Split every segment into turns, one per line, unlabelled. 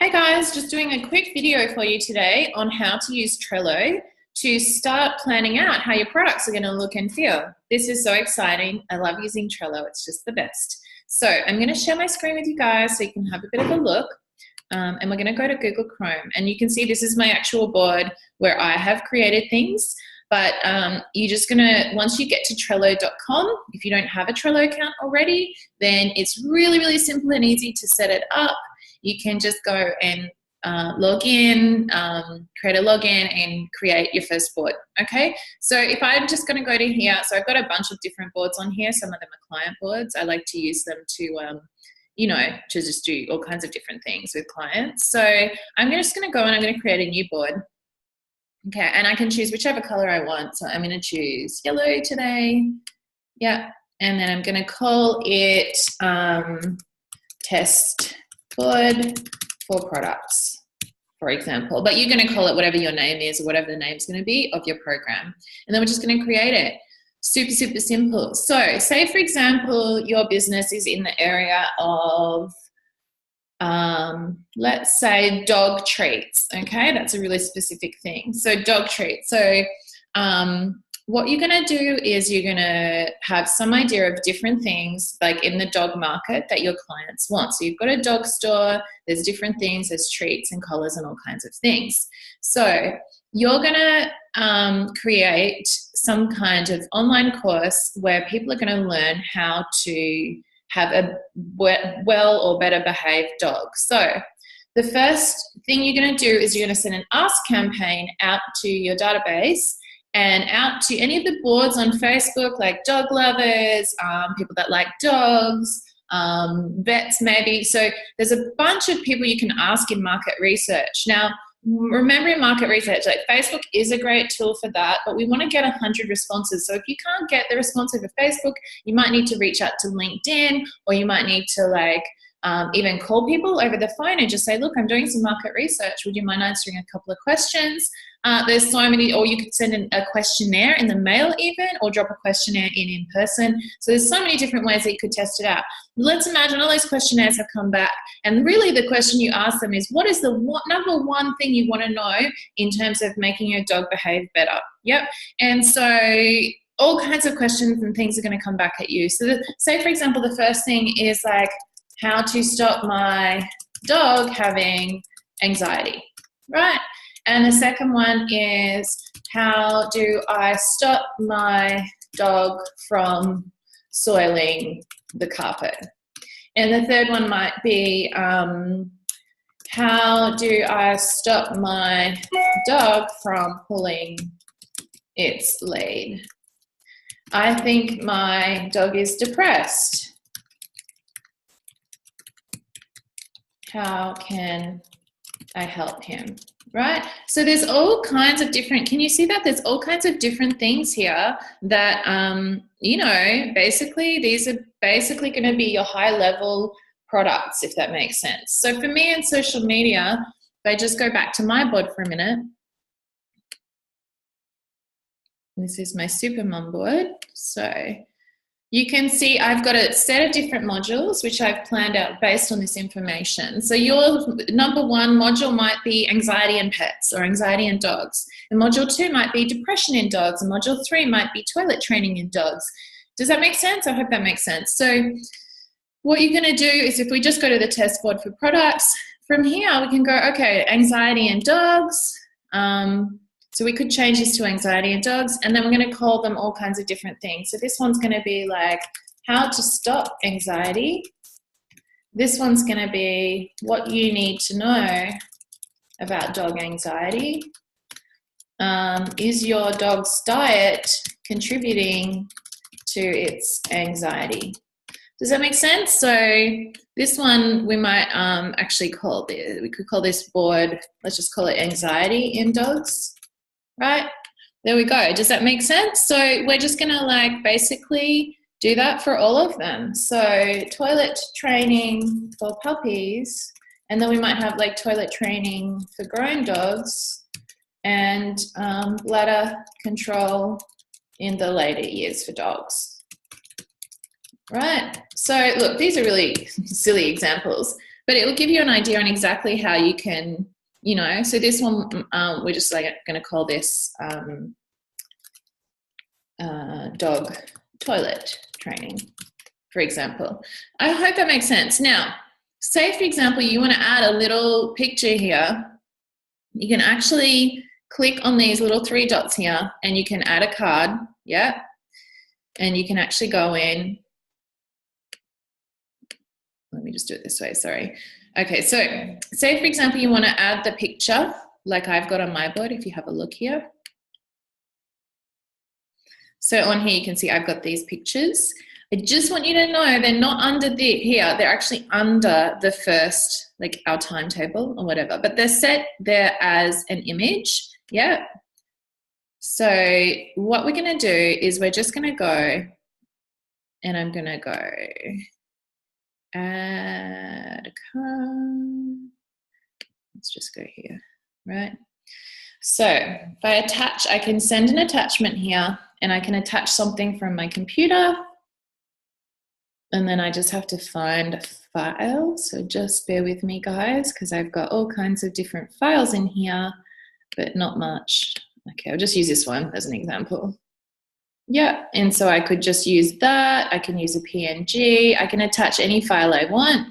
Hey guys, just doing a quick video for you today on how to use Trello to start planning out how your products are going to look and feel. This is so exciting. I love using Trello. It's just the best. So I'm going to share my screen with you guys so you can have a bit of a look. And we're going to go to Google Chrome. And you can see this is my actual board where I have created things. But you're just going to, once you get to Trello.com, if you don't have a Trello account already, then it's really, really simple and easy to set it up. You can just go and log in, create a login and create your first board, okay? So if I'm just gonna go to here, so I've got a bunch of different boards on here. Some of them are client boards. I like to use them to, to just do all kinds of different things with clients. So I'm just gonna go and I'm gonna create a new board. Okay, and I can choose whichever color I want. So I'm gonna choose yellow today. Yeah, and then I'm gonna call it test board for products, for example. But you're going to call it whatever your name is or whatever the name's going to be of your program. And then we're just going to create it. Super, super simple. So say, for example, your business is in the area of, let's say, dog treats. Okay, that's a really specific thing. So dog treats. So what you're going to do is you're going to have some idea of different things like in the dog market that your clients want. So you've got a dog store, there's different things, there's treats and collars and all kinds of things. So you're going to create some kind of online course where people are going to learn how to have a well or better behaved dog. So the first thing you're going to do is you're going to send an ask campaign out to your database and out to any of the boards on Facebook, like dog lovers, people that like dogs, vets maybe. So there's a bunch of people you can ask in market research. Now, remember in market research, like Facebook is a great tool for that, but we want to get 100 responses. So if you can't get the response over Facebook, you might need to reach out to LinkedIn, or you might need to even call people over the phone and just say, look, I'm doing some market research. Would you mind answering a couple of questions? There's so many, or you could send in a questionnaire in the mail even, or drop a questionnaire in person. So there's so many different ways that you could test it out. Let's imagine all those questionnaires have come back, and really the question you ask them is, what is the number one thing you want to know in terms of making your dog behave better? Yep. And so all kinds of questions and things are going to come back at you. So say, for example, the first thing is like, how to stop my dog having anxiety, right? And the second one is, how do I stop my dog from soiling the carpet? And the third one might be, how do I stop my dog from pulling its lead? I think my dog is depressed. How can I help him? Right? So there's all kinds of different, can you see that? There's all kinds of different things here that, basically these are basically going to be your high level products, if that makes sense. So for me in social media, if I just go back to my board for a minute, this is my super mum board. So you can see I've got a set of different modules which I've planned out based on this information. So your number one module might be anxiety in pets or anxiety in dogs. And module 2 might be depression in dogs. And module 3 might be toilet training in dogs. Does that make sense? I hope that makes sense. So what you're going to do is, if we just go to the test board for products, from here we can go, okay, anxiety in dogs. So we could change this to anxiety in dogs, and then we're going to call them all kinds of different things. So this one's going to be like how to stop anxiety. This one's going to be what you need to know about dog anxiety. Is your dog's diet contributing to its anxiety? Does that make sense? So this one we might actually call this, we could call this board, let's just call it anxiety in dogs. Right, there we go. Does that make sense? So we're just gonna basically do that for all of them. So toilet training for puppies, and then we might have toilet training for grown dogs, and bladder control in the later years for dogs. Right, so look, these are really silly examples, But it will give you an idea on exactly how you can, you know, so this one, we're just like going to call this dog toilet training, for example. I hope that makes sense. Now, say, for example, you want to add a little picture here. You can actually click on these little 3 dots here and you can add a card, yeah? And you can actually go in. Let me just do it this way, sorry. Okay, so say, for example, you want to add the picture like I've got on my board, if you have a look here. So on here you can see I've got these pictures. I just want you to know they're not under here, they're actually under the first, like our timetable or whatever, but they're set there as an image, yeah? So what we're gonna do is we're just gonna go, and I'm gonna go add a card. Let's just go here, right? So if I attach, I can send an attachment here and I can attach something from my computer, and then I just have to find a file. So just bear with me, guys, because I've got all kinds of different files in here, but not much. Okay, I'll just use this one as an example. Yeah, and so I could just use that. I can use a PNG. I can attach any file I want.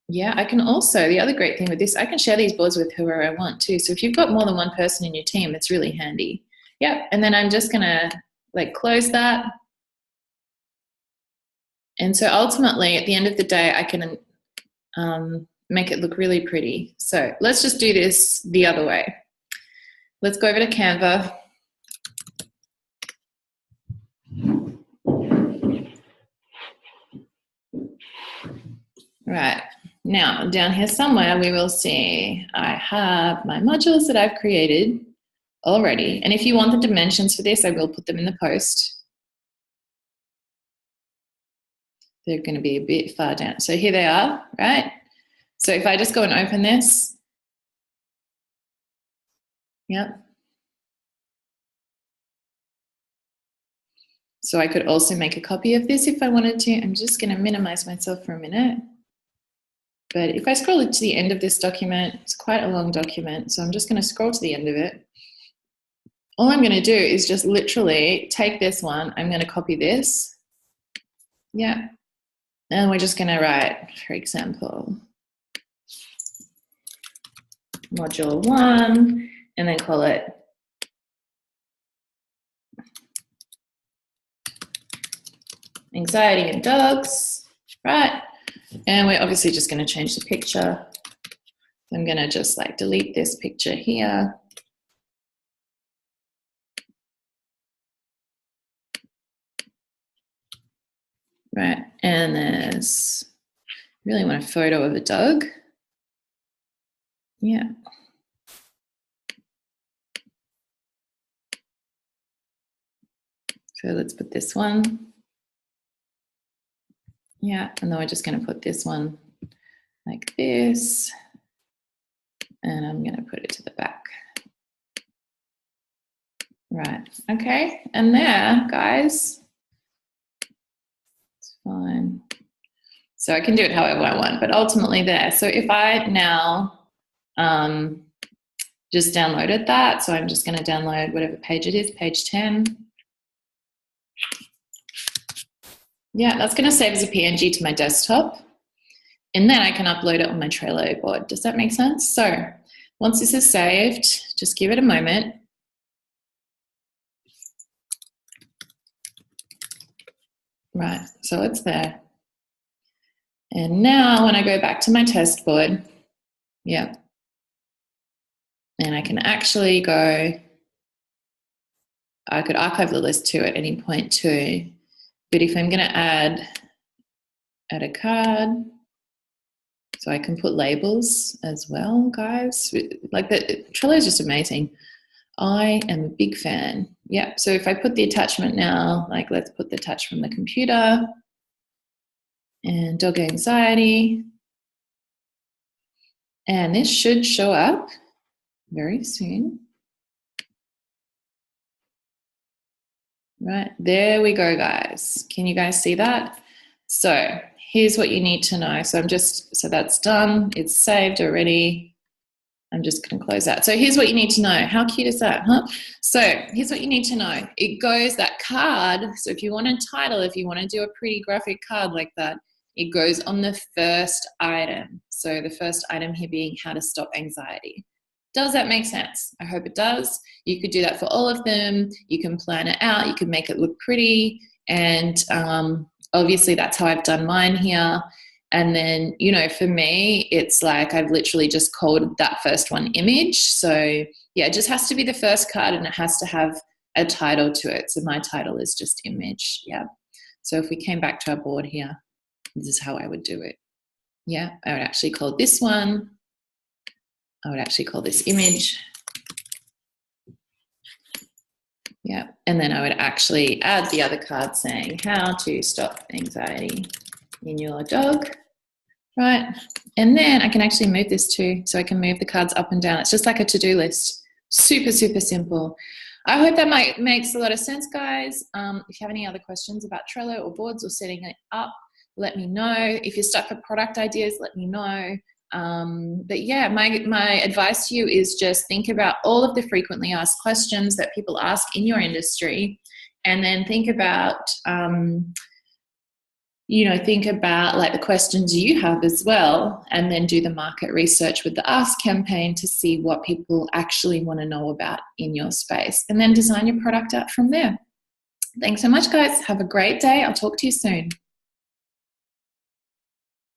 Yeah, I can also, the other great thing with this, I can share these boards with whoever I want too. So if you've got more than one person in your team, it's really handy. Yeah, and then I'm just gonna like close that. And so ultimately at the end of the day, I can make it look really pretty. So let's just do this the other way. Let's go over to Canva. Right, now down here somewhere we will see I have my modules that I've created already. And if you want the dimensions for this, I will put them in the post. They're going to be a bit far down. So here they are, right? So if I just go and open this, yep. So I could also make a copy of this if I wanted to. I'm just going to minimize myself for a minute. But if I scroll to the end of this document, it's quite a long document, so I'm just going to scroll to the end of it. All I'm going to do is just literally take this one. I'm going to copy this. Yeah. And we're just going to write, for example, module 1, and then call it anxiety in dogs, right? And we're obviously just going to change the picture. I'm going to just like delete this picture here. Right, and there's, really want a photo of a dog. Yeah. So let's put this one. Yeah, and then we're just going to put this one like this. And I'm going to put it to the back. Right, okay. And there, guys, it's fine. So I can do it however I want, but ultimately there. So if I now just downloaded that, so I'm just going to download whatever page it is, page 10. Yeah, that's going to save as a PNG to my desktop. And then I can upload it on my Trello board. Does that make sense? So once this is saved, just give it a moment. Right, so it's there. And now when I go back to my test board, yeah, and I can actually go, I could archive the list too at any point too, but if I'm going to add a card, so I can put labels as well, guys. Like that, Trello is just amazing. I am a big fan. Yeah, so if I put the attachment now, like let's put the attach from the computer and dog anxiety. And this should show up very soon. Right, there we go, guys. Can you guys see that? So here's what you need to know. So so that's done. It's saved already. I'm just going to close that. So here's what you need to know. How cute is that, huh? So here's what you need to know. It goes, that card, so if you want a title, if you want to do a pretty graphic card like that, it goes on the first item. So the first item here being how to stop anxiety. Does that make sense? I hope it does. You could do that for all of them. You can plan it out. You can make it look pretty. And obviously that's how I've done mine here. And then, you know, for me, it's like I've literally just called that first one image. So yeah, it just has to be the first card and it has to have a title to it. So my title is just image. Yeah. So if we came back to our board here, this is how I would do it. Yeah, I would actually call this one. I would actually call this image. Yeah, and then I would actually add the other card saying how to stop anxiety in your dog, right? And then I can actually move this too, so I can move the cards up and down. It's just like a to-do list. Super, super simple. I hope that makes a lot of sense, guys. If you have any other questions about Trello or boards or setting it up, let me know. If you're stuck for product ideas, let me know. But yeah, my advice to you is just think about all of the frequently asked questions that people ask in your industry, and then think about like the questions you have as well, and then do the market research with the Ask campaign to see what people actually want to know about in your space, and then design your product out from there. Thanks so much, guys. Have a great day. I'll talk to you soon.